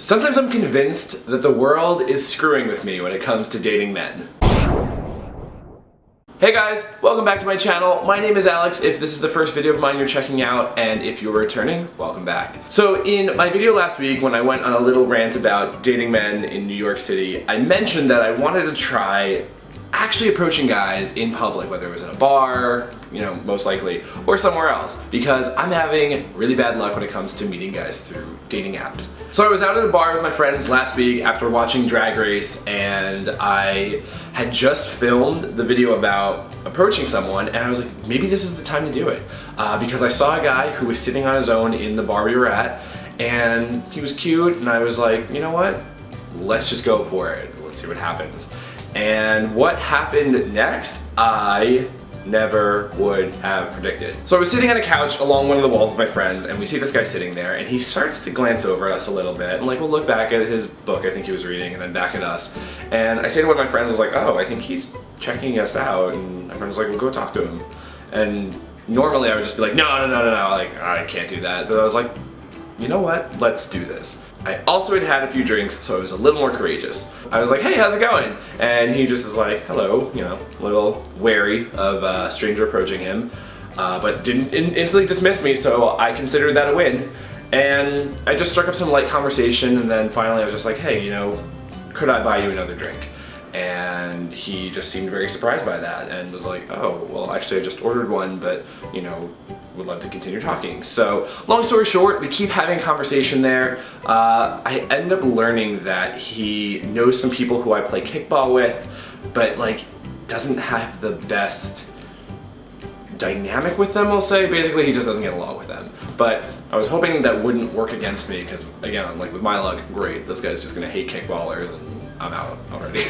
Sometimes I'm convinced that the world is screwing with me when it comes to dating men. Hey guys, welcome back to my channel. My name is Alex if this is the first video of mine you're checking out, and if you're returning, welcome back. So in my video last week when I went on a little rant about dating men in New York City, I mentioned that I wanted to try actually approaching guys in public, whether it was in a bar, most likely, or somewhere else, because I'm having really bad luck when it comes to meeting guys through dating apps. So I was out at a bar with my friends last week after watching Drag Race, and I had just filmed the video about approaching someone, and I was like, maybe this is the time to do it, because I saw a guy who was sitting on his own in the bar we were at, and he was cute, and I was like, you know what, let's just go for it, let's see what happens. And what happened next, I never would have predicted. So I was sitting on a couch along one of the walls with my friends, and we see this guy sitting there, and he starts to glance over us a little bit, and we'll look back at his book I think he was reading, and then back at us. And I say to one of my friends, I was like, oh, I think he's checking us out, and my friend was like, well, go talk to him. And normally I would just be like, no, like, I can't do that. But I was like, you know what, let's do this. I also had a few drinks, so I was a little more courageous. I was like, hey, how's it going? And he just is like, hello, a little wary of a stranger approaching him, but didn't instantly dismiss me, so I considered that a win. And I just struck up some light conversation, and then finally I was just like, hey, could I buy you another drink? And he just seemed very surprised by that and was like, oh, well, actually I just ordered one, but, would love to continue talking. So, long story short, we keep having conversation there. I end up learning that he knows some people who I play kickball with, but doesn't have the best dynamic with them, we'll say. Basically, he just doesn't get along with them. But I was hoping that wouldn't work against me, because again, with my luck, great, this guy's just gonna hate kickballers and I'm out already.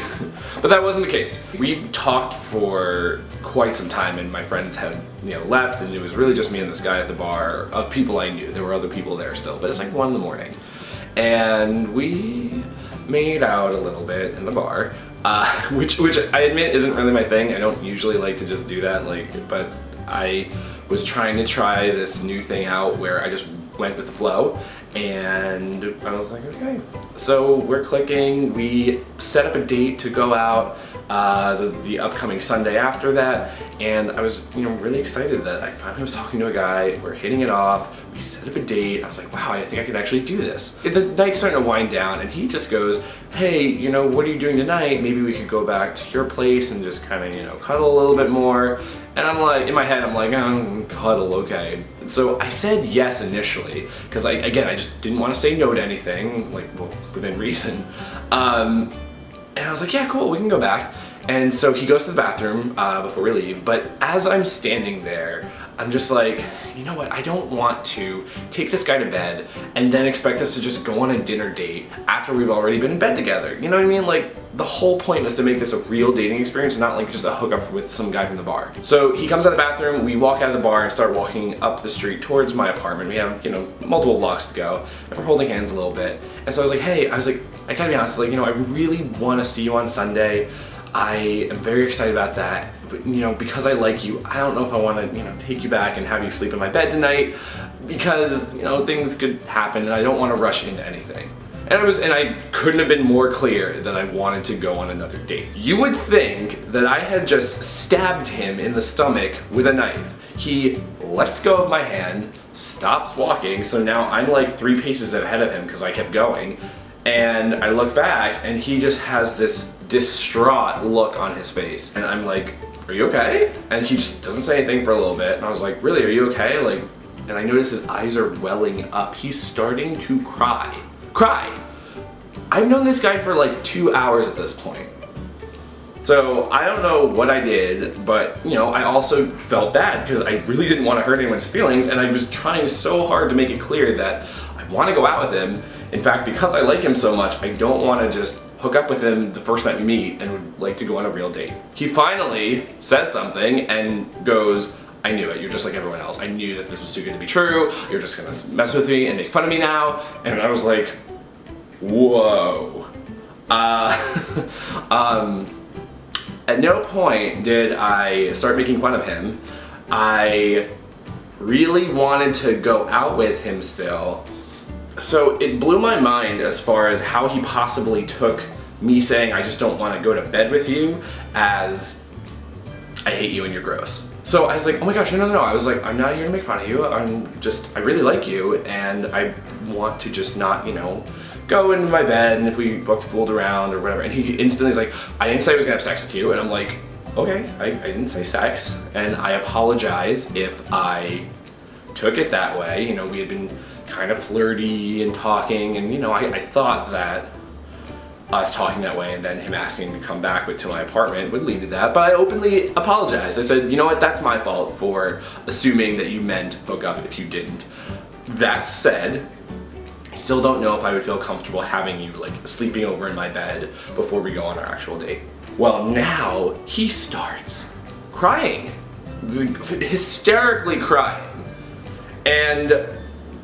But that wasn't the case. We talked for quite some time, and my friends had left, and it was really just me and this guy at the bar of people I knew. There were other people there still, but it's like 1 in the morning. And we made out a little bit in the bar, which I admit isn't really my thing. I don't usually like to just do that, but I was trying to try this new thing out where I just went with the flow, and I was like, okay. So we're clicking, we set up a date to go out the upcoming Sunday after that, and I was really excited that I finally was talking to a guy, we're hitting it off, we set up a date. I was like, wow, I think I could actually do this. The night's starting to wind down, and he just goes, hey, what are you doing tonight? Maybe we could go back to your place and just kind of, cuddle a little bit more. And I'm like, in my head, I'm like, cuddle, okay. So I said yes initially, because I just didn't want to say no to anything, within reason. And I was like, yeah, cool, we can go back. And so he goes to the bathroom before we leave, but as I'm standing there, I'm just like, you know what, I don't want to take this guy to bed and then expect us to just go on a dinner date after we've already been in bed together. You know what I mean? The whole point was to make this a real dating experience, not just a hookup with some guy from the bar. So he comes out of the bathroom, we walk out of the bar and start walking up the street towards my apartment. We have, multiple blocks to go, and we're holding hands a little bit. And so I was like, hey, I gotta be honest, I really want to see you on Sunday. I am very excited about that, but because I like you, I don't know if I want to take you back and have you sleep in my bed tonight, because things could happen and I don't want to rush into anything. And I couldn't have been more clear that I wanted to go on another date. You would think that I had just stabbed him in the stomach with a knife. He lets go of my hand, stops walking, so now I'm 3 paces ahead of him because I kept going. And I look back, and he just has this distraught look on his face. And I'm like, are you okay? And he just doesn't say anything for a little bit. And I was like, really, are you okay? And I notice his eyes are welling up. He's starting to cry. I've known this guy for 2 hours at this point. So I don't know what I did, but I also felt bad because I really didn't want to hurt anyone's feelings, and I was trying so hard to make it clear that I want to go out with him. In fact, because I like him so much, I don't want to just hook up with him the first night we meet and would like to go on a real date. He finally says something and goes, I knew it, you're just like everyone else. I knew that this was too good to be true. You're just gonna mess with me and make fun of me now. And I was like, whoa. At no point did I start making fun of him. I really wanted to go out with him still. So it blew my mind as far as how he possibly took me saying I just don't want to go to bed with you as I hate you and you're gross. So I was like, oh my gosh, no. I was like, I'm not here to make fun of you. I really like you and I want to just not, go into my bed and if we fooled around or whatever. And he instantly is like, I didn't say I was gonna have sex with you. And I'm like, okay, I didn't say sex. And I apologize if I took it that way. We had been kind of flirty and talking and I thought that us talking that way and then him asking to come back to my apartment would lead to that, but I openly apologized. I said, you know what, that's my fault for assuming that you meant hook up if you didn't. That said, I still don't know if I would feel comfortable having you sleeping over in my bed before we go on our actual date. Well, now he starts crying, hysterically crying, and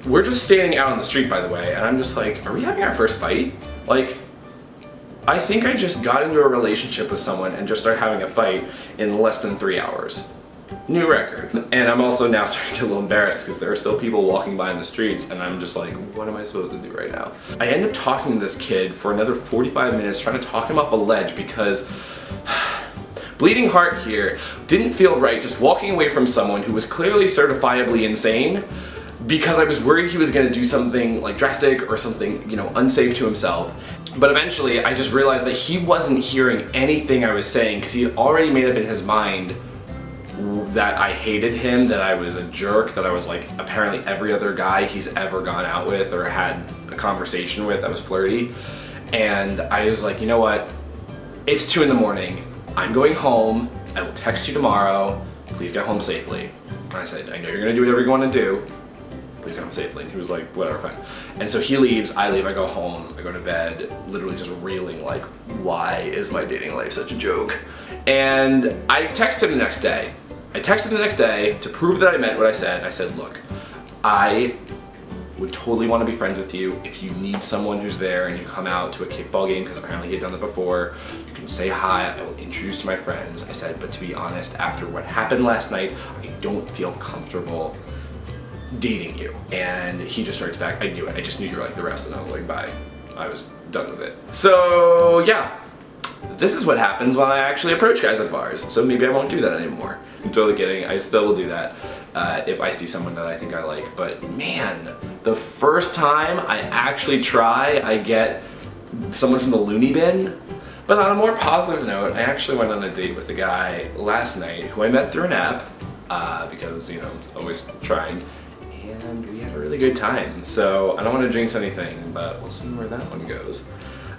we're just standing out on the street, by the way, and I'm just like, are we having our first fight? I think I just got into a relationship with someone and just started having a fight in less than 3 hours. New record. And I'm also now starting to get a little embarrassed because there are still people walking by in the streets and I'm just like, what am I supposed to do right now? I end up talking to this kid for another 45 minutes trying to talk him off a ledge because bleeding heart here, didn't feel right just walking away from someone who was clearly certifiably insane because I was worried he was gonna do something drastic or something, unsafe to himself. But eventually I just realized that he wasn't hearing anything I was saying because he had already made up in his mind that I hated him, that I was a jerk, that I was like apparently every other guy he's ever gone out with or had a conversation with that was flirty. And I was like, you know what? It's 2 in the morning. I'm going home. I will text you tomorrow. Please get home safely. And I said, I know you're gonna do whatever you want to do. Please get home safely. And he was like, whatever, fine. And so he leaves, I leave, I go home, I go to bed, literally just reeling why is my dating life such a joke? And I texted him the next day. To prove that I meant what I said. I said, look, I would totally want to be friends with you. If you need someone who's there and you come out to a kickball game, because apparently he had done that before, you can say hi, I will introduce my friends. I said, but to be honest, after what happened last night, I don't feel comfortable dating you. And he just starts back, I knew it. I just knew you were like the rest, and I was like, bye. I was done with it. So yeah, this is what happens when I actually approach guys at bars. So maybe I won't do that anymore. I'm totally kidding. I still will do that if I see someone that I think I like. But man, the first time I actually try, I get someone from the loony bin. But on a more positive note, I actually went on a date with a guy last night who I met through an app because, it's always trying. And we had a really good time. So I don't want to jinx anything, but we'll see where that one goes.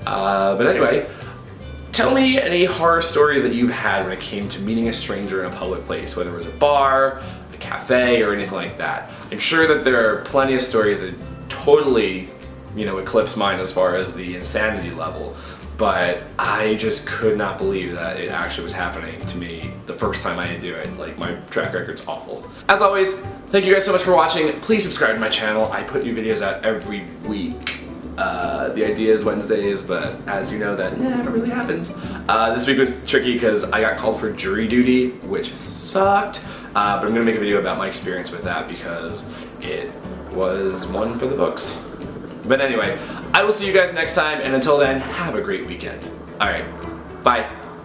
But anyway, tell me any horror stories that you've had when it came to meeting a stranger in a public place, whether it was a bar, a cafe, or anything like that. I'm sure that there are plenty of stories that totally, eclipse mine as far as the insanity level, but I just could not believe that it actually was happening to me the first time I had do it. My track record's awful. As always, thank you guys so much for watching. Please subscribe to my channel. I put new videos out every week. The idea is Wednesdays, but as you know, that never really happens. This week was tricky because I got called for jury duty, which sucked. But I'm gonna make a video about my experience with that because it was one for the books. But anyway, I will see you guys next time, and until then, have a great weekend. All right, bye.